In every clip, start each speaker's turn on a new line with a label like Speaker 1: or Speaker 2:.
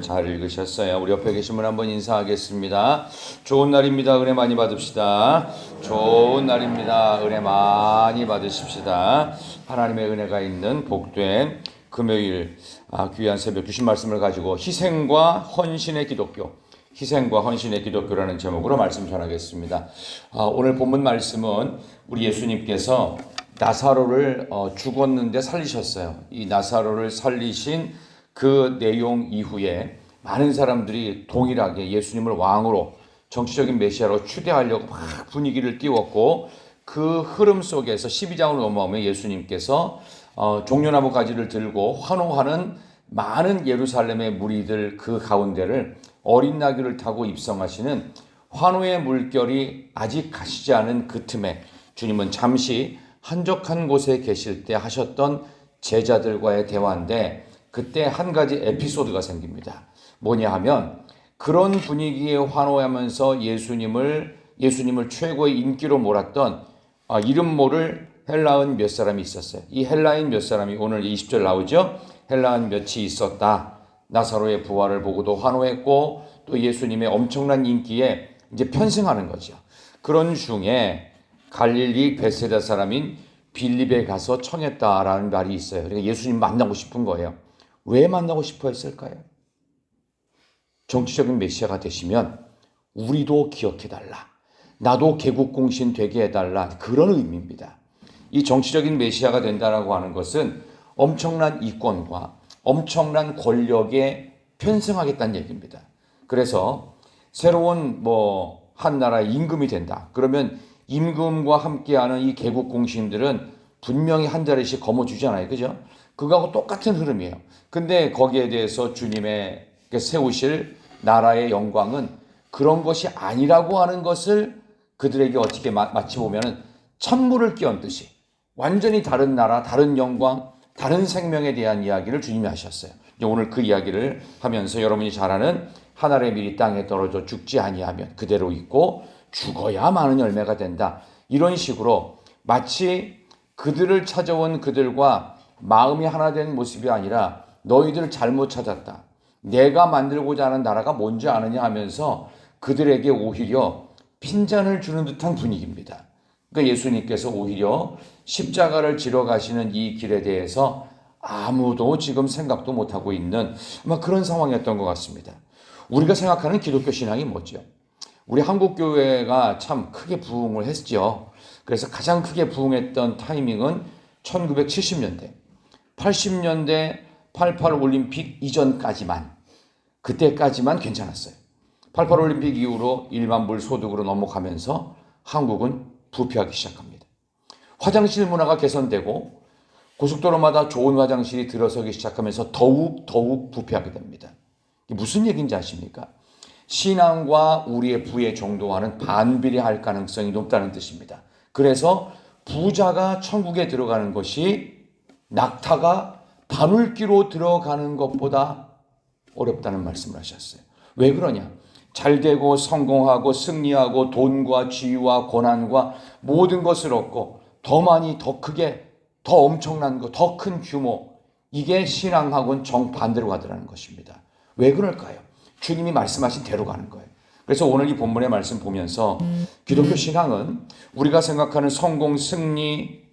Speaker 1: 잘 읽으셨어요. 우리 옆에 계신 분 한번 인사하겠습니다. 좋은 날입니다. 은혜 많이 받읍시다. 좋은 날입니다. 은혜 많이 받으십시다. 하나님의 은혜가 있는 복된 금요일 귀한 새벽 주신 말씀을 가지고 희생과 헌신의 기독교, 희생과 헌신의 기독교라는 제목으로 말씀 전하겠습니다. 오늘 본문 말씀은 우리 예수님께서 나사로를 죽었는데 살리셨어요. 이 나사로를 살리신 그 내용 이후에 많은 사람들이 동일하게 예수님을 왕으로 정치적인 메시아로 추대하려고 막 분위기를 띄웠고, 그 흐름 속에서 12장으로 넘어오면 예수님께서 종려나무 가지를 들고 환호하는 많은 예루살렘의 무리들 그 가운데를 어린 나귀를 타고 입성하시는 환호의 물결이 아직 가시지 않은 그 틈에 주님은 잠시 한적한 곳에 계실 때 하셨던 제자들과의 대화인데, 그때 한 가지 에피소드가 생깁니다. 뭐냐 하면, 그런 분위기에 환호하면서 예수님을 최고의 인기로 몰았던 이름 모를 헬라인 몇 사람이 있었어요. 이 헬라인 몇 사람이 오늘 20절 나오죠. 헬라인 몇이 있었다. 나사로의 부활을 보고도 환호했고, 또 예수님의 엄청난 인기에 이제 편승하는 거죠. 그런 중에 갈릴리 베세다 사람인 빌립에 가서 청했다라는 말이 있어요. 그러니까 예수님 만나고 싶은 거예요. 왜 만나고 싶어 했을까요? 정치적인 메시아가 되시면 우리도 기억해달라, 나도 개국공신 되게 해달라, 그런 의미입니다. 이 정치적인 메시아가 된다라고 하는 것은 엄청난 이권과 엄청난 권력에 편승하겠다는 얘기입니다. 그래서 새로운 한 나라의 임금이 된다. 그러면 임금과 함께하는 이 개국공신들은 분명히 한 자리씩 거머쥐잖아요. 그죠? 그거하고 똑같은 흐름이에요. 근데 거기에 대해서 주님의 세우실 나라의 영광은 그런 것이 아니라고 하는 것을 그들에게 어떻게 마치 보면은 찬물을 끼얹듯이 완전히 다른 나라, 다른 영광, 다른 생명에 대한 이야기를 주님이 하셨어요. 오늘 그 이야기를 하면서 여러분이 잘 아는 한 알의 밀이 땅에 떨어져 죽지 아니하면 그대로 있고 죽어야 많은 열매가 된다. 이런 식으로 마치 그들을 찾아온 그들과 마음이 하나 된 모습이 아니라 너희들 잘못 찾았다, 내가 만들고자 하는 나라가 뭔지 아느냐 하면서 그들에게 오히려 핀잔을 주는 듯한 분위기입니다. 그러니까 예수님께서 오히려 십자가를 지러 가시는 이 길에 대해서 아무도 지금 생각도 못하고 있는 아마 그런 상황이었던 것 같습니다. 우리가 생각하는 기독교 신앙이 뭐죠? 우리 한국교회가 참 크게 부흥을 했죠. 그래서 가장 크게 부흥했던 타이밍은 1970년대, 80년대 88 올림픽 이전까지만, 그때까지만 괜찮았어요. 88 올림픽 이후로 일반불 소득으로 넘어가면서 한국은 부패하기 시작합니다. 화장실 문화가 개선되고 고속도로마다 좋은 화장실이 들어서기 시작하면서 더욱 부패하게 됩니다. 이게 무슨 얘기인지 아십니까? 신앙과 우리의 부의 정도와는 반비례할 가능성이 높다는 뜻입니다. 그래서 부자가 천국에 들어가는 것이 낙타가 바늘귀로 들어가는 것보다 어렵다는 말씀을 하셨어요. 왜 그러냐? 잘 되고 성공하고 승리하고 돈과 지위와 고난과 모든 것을 얻고 더 많이, 더 크게, 더 엄청난 것, 더 큰 규모, 이게 신앙하고는 정반대로 가더라는 것입니다. 왜 그럴까요? 주님이 말씀하신 대로 가는 거예요. 그래서 오늘 이 본문의 말씀 보면서 기독교 신앙은 우리가 생각하는 성공, 승리,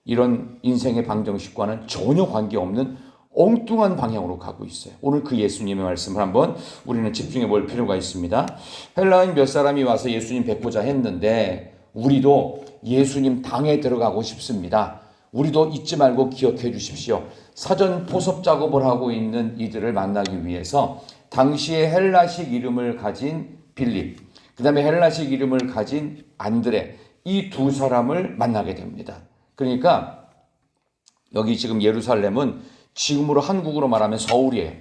Speaker 1: 이런 인생의 방정식과는 전혀 관계없는 엉뚱한 방향으로 가고 있어요. 오늘 그 예수님의 말씀을 한번 우리는 집중해 볼 필요가 있습니다. 헬라인 몇 사람이 와서 예수님 뵙고자 했는데, 우리도 예수님 당에 들어가고 싶습니다. 우리도 잊지 말고 기억해 주십시오. 사전 포섭 작업을 하고 있는 이들을 만나기 위해서 당시에 헬라식 이름을 가진 빌립, 그 다음에 헬라식 이름을 가진 안드레, 이 두 사람을 만나게 됩니다. 그러니까 여기 지금 예루살렘은 지금으로 한국으로 말하면 서울이에요.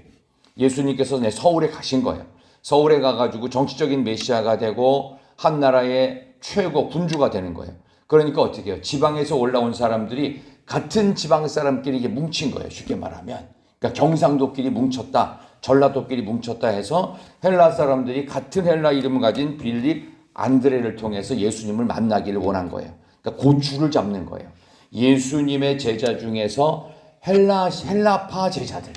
Speaker 1: 예수님께서 서울에 가신 거예요. 서울에 가가지고 정치적인 메시아가 되고 한 나라의 최고 군주가 되는 거예요. 그러니까 어떻게 해요? 지방에서 올라온 사람들이 같은 지방 사람끼리 이게 뭉친 거예요. 쉽게 말하면. 그러니까 경상도끼리 뭉쳤다, 전라도끼리 뭉쳤다 해서 헬라 사람들이 같은 헬라 이름을 가진 빌립, 안드레를 통해서 예수님을 만나기를 원한 거예요. 그러니까 그 줄을 잡는 거예요. 예수님의 제자 중에서 헬라파 제자들,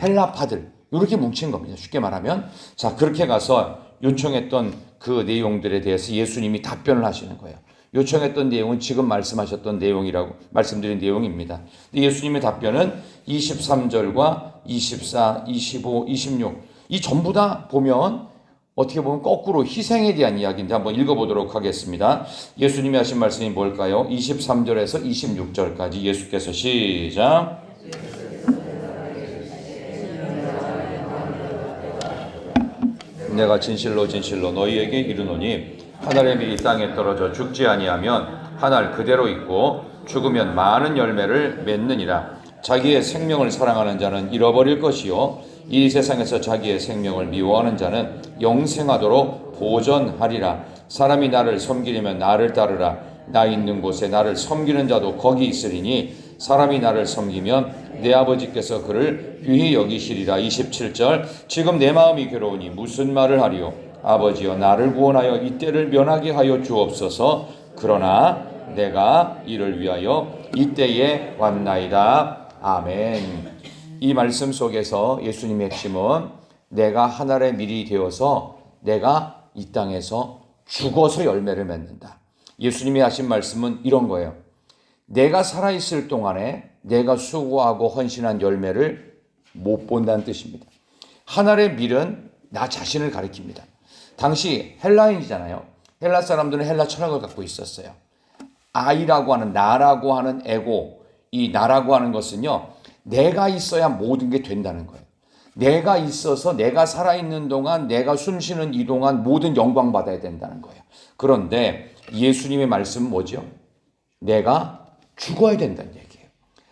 Speaker 1: 헬라파들, 이렇게 뭉친 겁니다. 쉽게 말하면. 자, 그렇게 가서 요청했던 그 내용들에 대해서 예수님이 답변을 하시는 거예요. 요청했던 내용은 지금 말씀하셨던 내용이라고 말씀드린 내용입니다. 예수님의 답변은 23절과 24, 25, 26 이 전부 다 보면 어떻게 보면 거꾸로 희생에 대한 이야기인데 한번 읽어보도록 하겠습니다. 예수님이 하신 말씀이 뭘까요? 23절에서 26절까지 예수께서 시작. 내가 진실로 진실로 너희에게 이르노니 한 알의 이 땅에 떨어져 죽지 아니하면 한 알 그대로 있고 죽으면 많은 열매를 맺느니라. 자기의 생명을 사랑하는 자는 잃어버릴 것이요 이 세상에서 자기의 생명을 미워하는 자는 영생하도록 보전하리라. 사람이 나를 섬기려면 나를 따르라. 나 있는 곳에 나를 섬기는 자도 거기 있으리니 사람이 나를 섬기면 내 아버지께서 그를 귀히 여기시리라. 27절 지금 내 마음이 괴로우니 무슨 말을 하리요 아버지여 나를 구원하여 이 때를 면하게 하여 주옵소서. 그러나 내가 이를 위하여 이때에 왔나이다. 아멘. 이 말씀 속에서 예수님의 핵심은 내가 하늘의 밀이 되어서 내가 이 땅에서 죽어서 열매를 맺는다. 예수님이 하신 말씀은 이런 거예요. 내가 살아있을 동안에 내가 수고하고 헌신한 열매를 못 본다는 뜻입니다. 하늘의 밀은 나 자신을 가리킵니다. 당시 헬라인이잖아요. 헬라 사람들은 헬라 철학을 갖고 있었어요. 아이라고 하는 나라고 하는 에고, 이 나라고 하는 것은요. 내가 있어야 모든 게 된다는 거예요. 내가 있어서 내가 살아있는 동안 내가 숨쉬는 이 동안 모든 영광 받아야 된다는 거예요. 그런데 예수님의 말씀은 뭐죠? 내가 죽어야 된다는 얘기예요.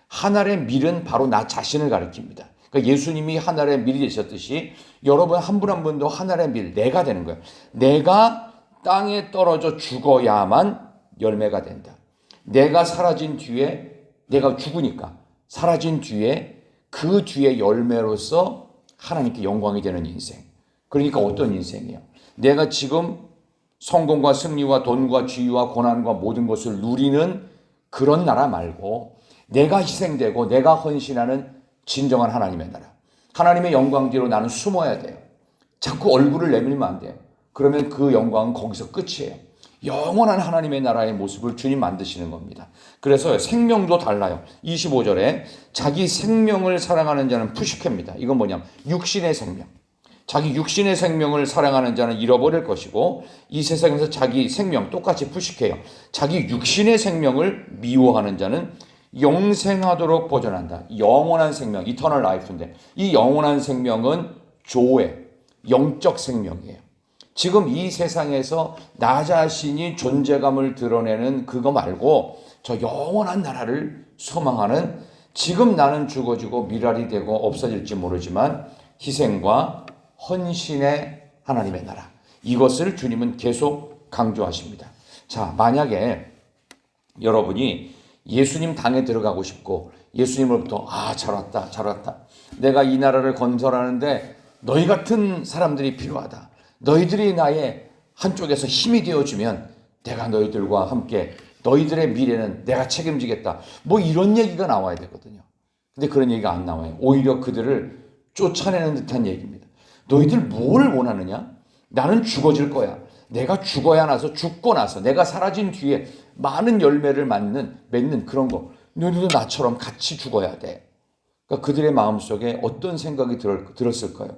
Speaker 1: 하늘의 밀은 바로 나 자신을 가리킵니다. 그러니까 예수님이 하늘의 밀이 되셨듯이 여러분 한 분 한 분도 하늘의 밀, 내가 되는 거예요. 내가 땅에 떨어져 죽어야만 열매가 된다. 내가 사라진 뒤에 내가 죽으니까 사라진 뒤에 그 뒤에 열매로서 하나님께 영광이 되는 인생. 그러니까 어떤 인생이에요? 내가 지금 성공과 승리와 돈과 지위와 고난과 모든 것을 누리는 그런 나라 말고 내가 희생되고 내가 헌신하는 진정한 하나님의 나라. 하나님의 영광 뒤로 나는 숨어야 돼요. 자꾸 얼굴을 내밀면 안 돼요. 그러면 그 영광은 거기서 끝이에요. 영원한 하나님의 나라의 모습을 주님 만드시는 겁니다. 그래서 생명도 달라요. 25절에 자기 생명을 사랑하는 자는 푸시케입니다. 이건 뭐냐면 육신의 생명. 자기 육신의 생명을 사랑하는 자는 잃어버릴 것이고 이 세상에서 자기 생명 똑같이 푸시케요. 자기 육신의 생명을 미워하는 자는 영생하도록 보존한다. 영원한 생명, 이터널 라이프인데 이 영원한 생명은 조회, 영적 생명이에요. 지금 이 세상에서 나 자신이 존재감을 드러내는 그거 말고 저 영원한 나라를 소망하는 지금 나는 죽어지고 미랄이 되고 없어질지 모르지만 희생과 헌신의 하나님의 나라. 이것을 주님은 계속 강조하십니다. 자, 만약에 여러분이 예수님 당에 들어가고 싶고 예수님으로부터 잘 왔다, 잘 왔다. 내가 이 나라를 건설하는데 너희 같은 사람들이 필요하다. 너희들이 나의 한쪽에서 힘이 되어주면 내가 너희들과 함께 너희들의 미래는 내가 책임지겠다. 뭐 이런 얘기가 나와야 되거든요. 근데 그런 얘기가 안 나와요. 오히려 그들을 쫓아내는 듯한 얘기입니다. 너희들 뭘 원하느냐? 나는 죽어질 거야. 내가 죽어야 나서 죽고 나서 내가 사라진 뒤에 많은 열매를 맺는 그런 거. 너희들도 나처럼 같이 죽어야 돼. 그러니까 그들의 마음속에 어떤 생각이 들었을까요?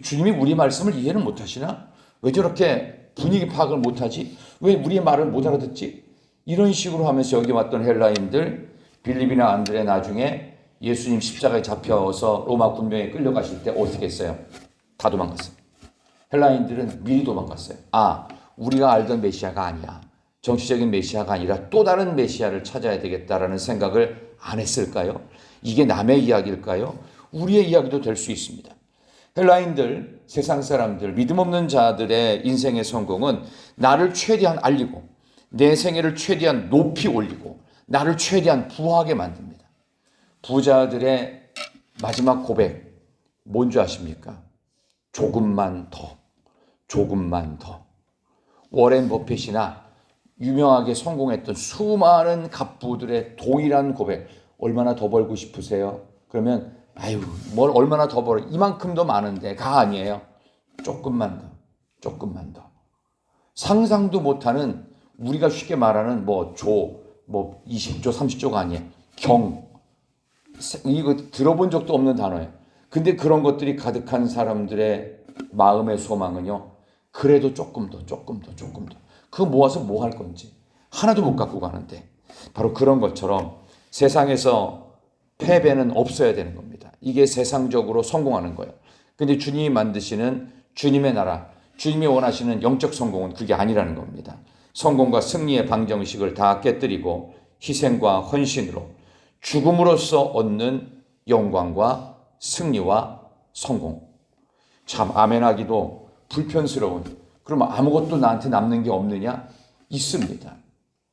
Speaker 1: 주님이 우리 말씀을 이해는 못하시나? 왜 저렇게 분위기 파악을 못하지? 왜 우리의 말을 못 알아듣지? 이런 식으로 하면서 여기 왔던 헬라인들, 빌립이나 안드레 나중에 예수님 십자가에 잡혀서 로마 군병에 끌려가실 때 어떻게 했어요? 다 도망갔어요. 헬라인들은 미리 도망갔어요. 우리가 알던 메시아가 아니야. 정치적인 메시아가 아니라 또 다른 메시아를 찾아야 되겠다라는 생각을 안 했을까요? 이게 남의 이야기일까요? 우리의 이야기도 될 수 있습니다. 헬라인들, 세상 사람들, 믿음 없는 자들의 인생의 성공은 나를 최대한 알리고 내 생애를 최대한 높이 올리고 나를 최대한 부하게 만듭니다. 부자들의 마지막 고백 뭔지 아십니까? 조금만 더, 조금만 더. 워렌 버핏이나 유명하게 성공했던 수많은 갑부들의 동일한 고백. 얼마나 더 벌고 싶으세요? 그러면 아유, 뭘 얼마나 더 벌어. 이만큼 더 많은데. 가 아니에요. 조금만 더. 조금만 더. 상상도 못하는 우리가 쉽게 말하는 뭐 20조, 30조가 아니에요. 이거 들어본 적도 없는 단어예요. 근데 그런 것들이 가득한 사람들의 마음의 소망은요. 그래도 조금 더. 그거 모아서 뭐 할 건지. 하나도 못 갖고 가는데. 바로 그런 것처럼 세상에서 패배는 없어야 되는 겁니다. 이게 세상적으로 성공하는 거예요. 근데 주님이 만드시는 주님의 나라, 주님이 원하시는 영적 성공은 그게 아니라는 겁니다. 성공과 승리의 방정식을 다 깨뜨리고 희생과 헌신으로 죽음으로써 얻는 영광과 승리와 성공. 참 아멘하기도 불편스러운, 그러면 아무것도 나한테 남는 게 없느냐? 있습니다.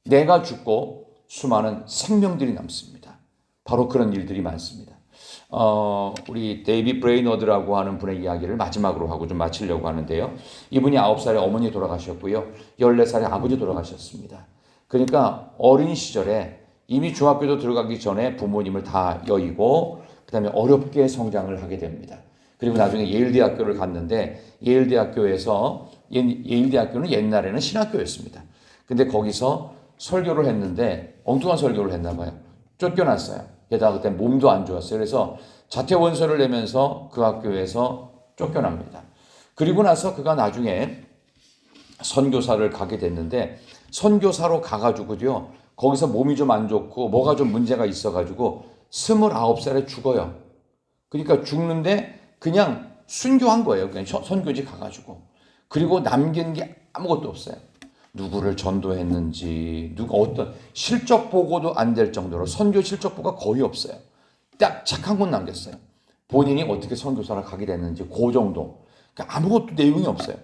Speaker 1: 내가 죽고 수많은 생명들이 남습니다. 바로 그런 일들이 많습니다. 우리 데이비 브레이너드라고 하는 분의 이야기를 마지막으로 하고 좀 마치려고 하는데요. 이분이 9살에 어머니 돌아가셨고요. 14살에 아버지 돌아가셨습니다. 그러니까 어린 시절에 이미 중학교도 들어가기 전에 부모님을 다 여의고 그다음에 어렵게 성장을 하게 됩니다. 그리고 나중에 예일대학교를 갔는데 예일대학교는 옛날에는 신학교였습니다. 근데 거기서 설교를 했는데 엉뚱한 설교를 했나 봐요. 쫓겨났어요. 게다가 그때 몸도 안 좋았어요. 그래서 자퇴원서를 내면서 그 학교에서 쫓겨납니다. 그리고 나서 그가 나중에 선교사를 가게 됐는데 선교사로 가가지고요. 거기서 몸이 좀 안 좋고 뭐가 좀 문제가 있어가지고 29살에 죽어요. 그러니까 죽는데 그냥 순교한 거예요. 그냥 선교지 가가지고. 그리고 남긴 게 아무것도 없어요. 누구를 전도했는지, 누가 어떤 실적 보고도 안 될 정도로 선교 실적 보고가 거의 없어요. 딱 책 한 권 남겼어요. 본인이 어떻게 선교사를 가게 됐는지 그 정도. 그러니까 아무것도 내용이 없어요.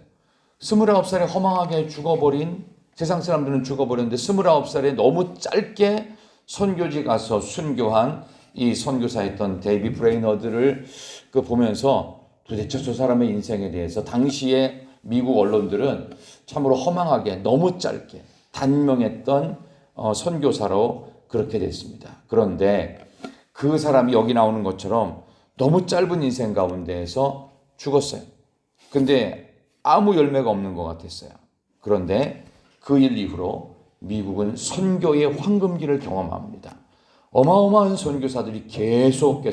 Speaker 1: 29살에 허망하게 죽어버린, 세상 사람들은 죽어버렸는데 29살에 너무 짧게 선교지 가서 순교한 이 선교사였던 데이비 브레이너드를 보면서 도대체 저 사람의 인생에 대해서 당시에 미국 언론들은 참으로 허망하게 너무 짧게 단명했던 선교사로 그렇게 됐습니다. 그런데 그 사람이 여기 나오는 것처럼 너무 짧은 인생 가운데에서 죽었어요. 근데 아무 열매가 없는 것 같았어요. 그런데 그 일 이후로 미국은 선교의 황금기를 경험합니다. 어마어마한 선교사들이 계속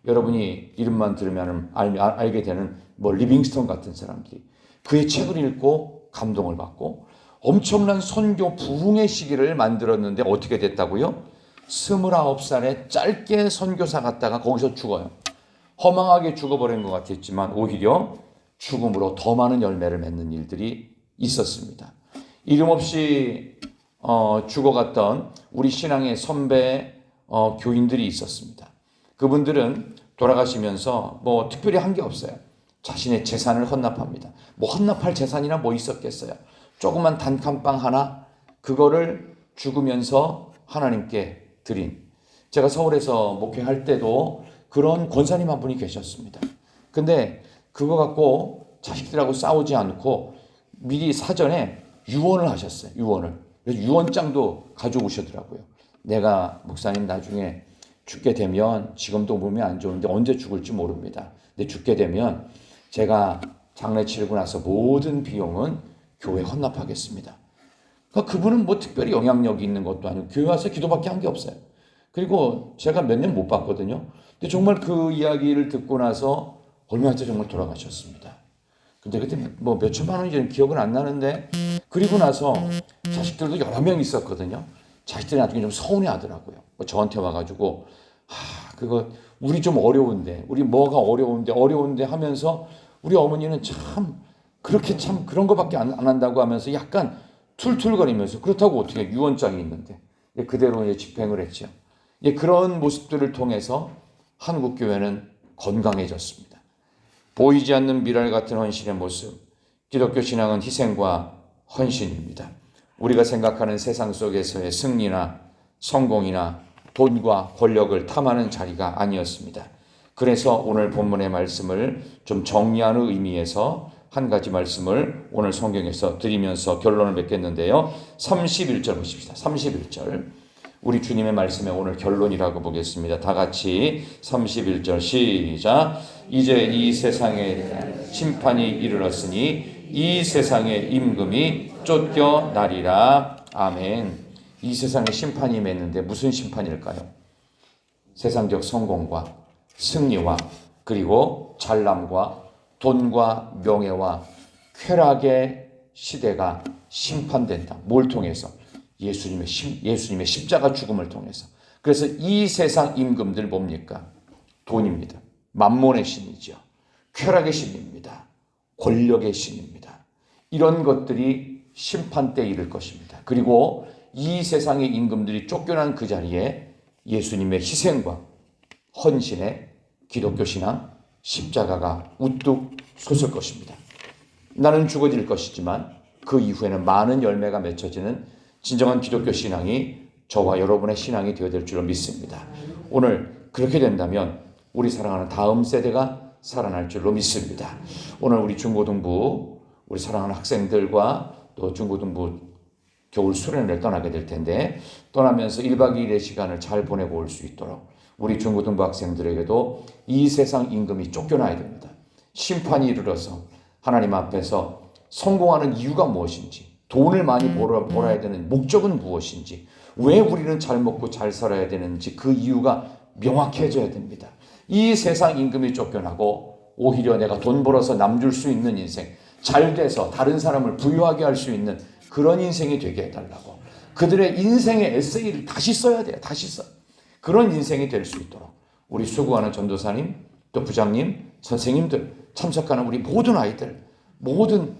Speaker 1: 여러분이 이름만 들으면 알게 되는 리빙스턴 같은 사람들이 그의 책을 읽고 감동을 받고 엄청난 선교 부흥의 시기를 만들었는데 어떻게 됐다고요? 29살에 짧게 선교사 갔다가 거기서 죽어요. 허망하게 죽어버린 것 같았지만 오히려 죽음으로 더 많은 열매를 맺는 일들이 있었습니다. 이름 없이 죽어갔던 우리 신앙의 선배 교인들이 있었습니다. 그분들은 돌아가시면서 특별히 한 게 없어요. 자신의 재산을 헌납합니다. 헌납할 재산이나 있었겠어요. 조그만 단칸방 하나, 그거를 죽으면서 하나님께 드린. 제가 서울에서 목회할 때도 그런 권사님 한 분이 계셨습니다. 근데 그거 갖고 자식들하고 싸우지 않고 미리 사전에 유언을 하셨어요. 그래서 유언장도 가져오시더라고요. 내가 목사님 나중에 죽게 되면, 지금도 몸이 안 좋은데 언제 죽을지 모릅니다. 근데 죽게 되면 제가 장례 치르고 나서 모든 비용은 교회에 헌납하겠습니다. 그러니까 그분은 특별히 영향력이 있는 것도 아니고 교회 와서 기도밖에 한 게 없어요. 그리고 제가 몇 년 못 봤거든요. 근데 정말 그 이야기를 듣고 나서 얼마 전에 정말 돌아가셨습니다. 근데 그때 몇 천만 원인지는 기억은 안 나는데, 그리고 나서 자식들도 여러 명 있었거든요. 자식들이 나중에 좀 서운해 하더라고요. 저한테 와가지고, 그거 우리 좀 어려운데, 우리 뭐가 어려운데 하면서 우리 어머니는 그렇게 그런 거밖에 안 한다고 하면서 약간 툴툴거리면서, 그렇다고 어떻게 유언장이 있는데 그대로 집행을 했죠. 그런 모습들을 통해서 한국 교회는 건강해졌습니다. 보이지 않는 미랄 같은 헌신의 모습, 기독교 신앙은 희생과 헌신입니다. 우리가 생각하는 세상 속에서의 승리나 성공이나 돈과 권력을 탐하는 자리가 아니었습니다. 그래서 오늘 본문의 말씀을 좀 정리하는 의미에서 한 가지 말씀을 오늘 성경에서 드리면서 결론을 맺겠는데요. 31절 보십시다. 31절. 우리 주님의 말씀의 오늘 결론이라고 보겠습니다. 다 같이 31절 시작. 이제 이 세상에 심판이 이르렀으니 이 세상의 임금이 쫓겨나리라. 아멘. 이 세상에 심판이 맺는데 무슨 심판일까요? 세상적 성공과 승리와 그리고 잘남과 돈과 명예와 쾌락의 시대가 심판된다. 뭘 통해서? 예수님의 십자가 죽음을 통해서. 그래서 이 세상 임금들 뭡니까? 돈입니다. 만몬의 신이죠. 쾌락의 신입니다. 권력의 신입니다. 이런 것들이 심판 때 이를 것입니다. 그리고 이 세상의 임금들이 쫓겨난 그 자리에 예수님의 희생과 헌신의 기독교 신앙, 십자가가 우뚝 솟을 것입니다. 나는 죽어질 것이지만 그 이후에는 많은 열매가 맺혀지는 진정한 기독교 신앙이 저와 여러분의 신앙이 되어야 될 줄로 믿습니다. 오늘 그렇게 된다면 우리 사랑하는 다음 세대가 살아날 줄로 믿습니다. 오늘 우리 중고등부, 우리 사랑하는 학생들과 또 중고등부 겨울 수련회를 떠나게 될 텐데 떠나면서 1박 2일의 시간을 잘 보내고 올 수 있도록 우리 중고등부 학생들에게도 이 세상 임금이 쫓겨나야 됩니다. 심판이 이르러서 하나님 앞에서 성공하는 이유가 무엇인지, 돈을 많이 벌어야 되는 목적은 무엇인지, 왜 우리는 잘 먹고 잘 살아야 되는지 그 이유가 명확해져야 됩니다. 이 세상 임금이 쫓겨나고 오히려 내가 돈 벌어서 남 줄 수 있는 인생, 잘 돼서 다른 사람을 부유하게 할 수 있는 그런 인생이 되게 해달라고. 그들의 인생의 에세이를 다시 써야 돼요. 다시 써. 그런 인생이 될 수 있도록 우리 수고하는 전도사님, 또 부장님, 선생님들, 참석하는 우리 모든 아이들, 모든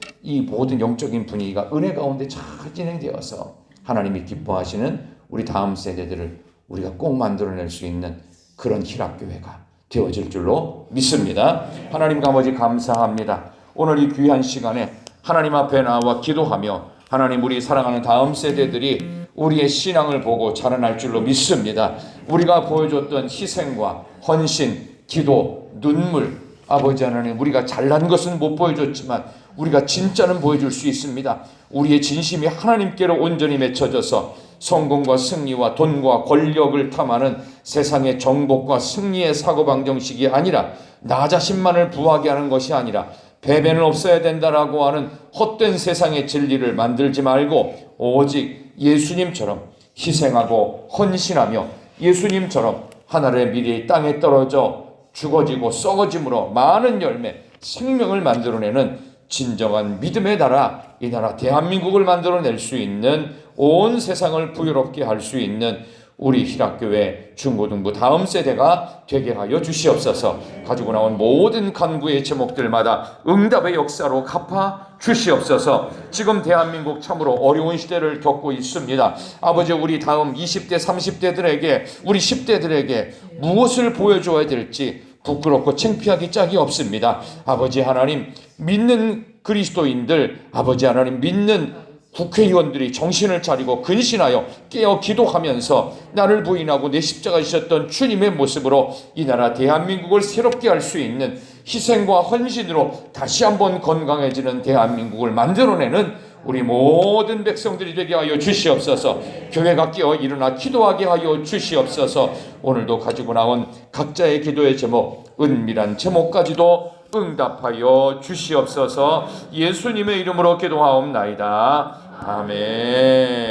Speaker 1: 영적인 분위기가 은혜 가운데 잘 진행되어서 하나님이 기뻐하시는 우리 다음 세대들을 우리가 꼭 만들어낼 수 있는 그런 희락교회가 되어질 줄로 믿습니다. 하나님 아버지 감사합니다. 오늘 이 귀한 시간에 하나님 앞에 나와 기도하며 하나님 우리 사랑하는 다음 세대들이 우리의 신앙을 보고 자라날 줄로 믿습니다. 우리가 보여줬던 희생과 헌신, 기도, 눈물, 아버지 하나님 우리가 잘난 것은 못 보여줬지만 우리가 진짜는 보여줄 수 있습니다. 우리의 진심이 하나님께로 온전히 맺혀져서 성공과 승리와 돈과 권력을 탐하는 세상의 정복과 승리의 사고방정식이 아니라 나 자신만을 부하게 하는 것이 아니라 배배는 없어야 된다라고 하는 헛된 세상의 진리를 만들지 말고 오직 예수님처럼 희생하고 헌신하며 예수님처럼 하늘의 미리 땅에 떨어져 죽어지고 썩어짐으로 많은 열매, 생명을 만들어내는 진정한 믿음의 나라, 이 나라 대한민국을 만들어낼 수 있는 온 세상을 부유롭게 할 수 있는 우리 희락교회 중고등부 다음 세대가 되게 하여 주시옵소서. 가지고 나온 모든 간구의 제목들마다 응답의 역사로 갚아 주시옵소서. 지금 대한민국 참으로 어려운 시대를 겪고 있습니다. 아버지 우리 다음 20대 30대들에게 우리 10대들에게 무엇을 보여줘야 될지 부끄럽고 창피하기 짝이 없습니다. 아버지 하나님 믿는 그리스도인들, 아버지 하나님 믿는 국회의원들이 정신을 차리고 근신하여 깨어 기도하면서 나를 부인하고 내 십자가 지셨던 주님의 모습으로 이 나라 대한민국을 새롭게 할 수 있는 희생과 헌신으로 다시 한번 건강해지는 대한민국을 만들어내는 우리 모든 백성들이 되게 하여 주시옵소서. 교회가 깨어 일어나 기도하게 하여 주시옵소서. 오늘도 가지고 나온 각자의 기도의 제목, 은밀한 제목까지도 응답하여 주시옵소서. 예수님의 이름으로 기도하옵나이다. 아멘.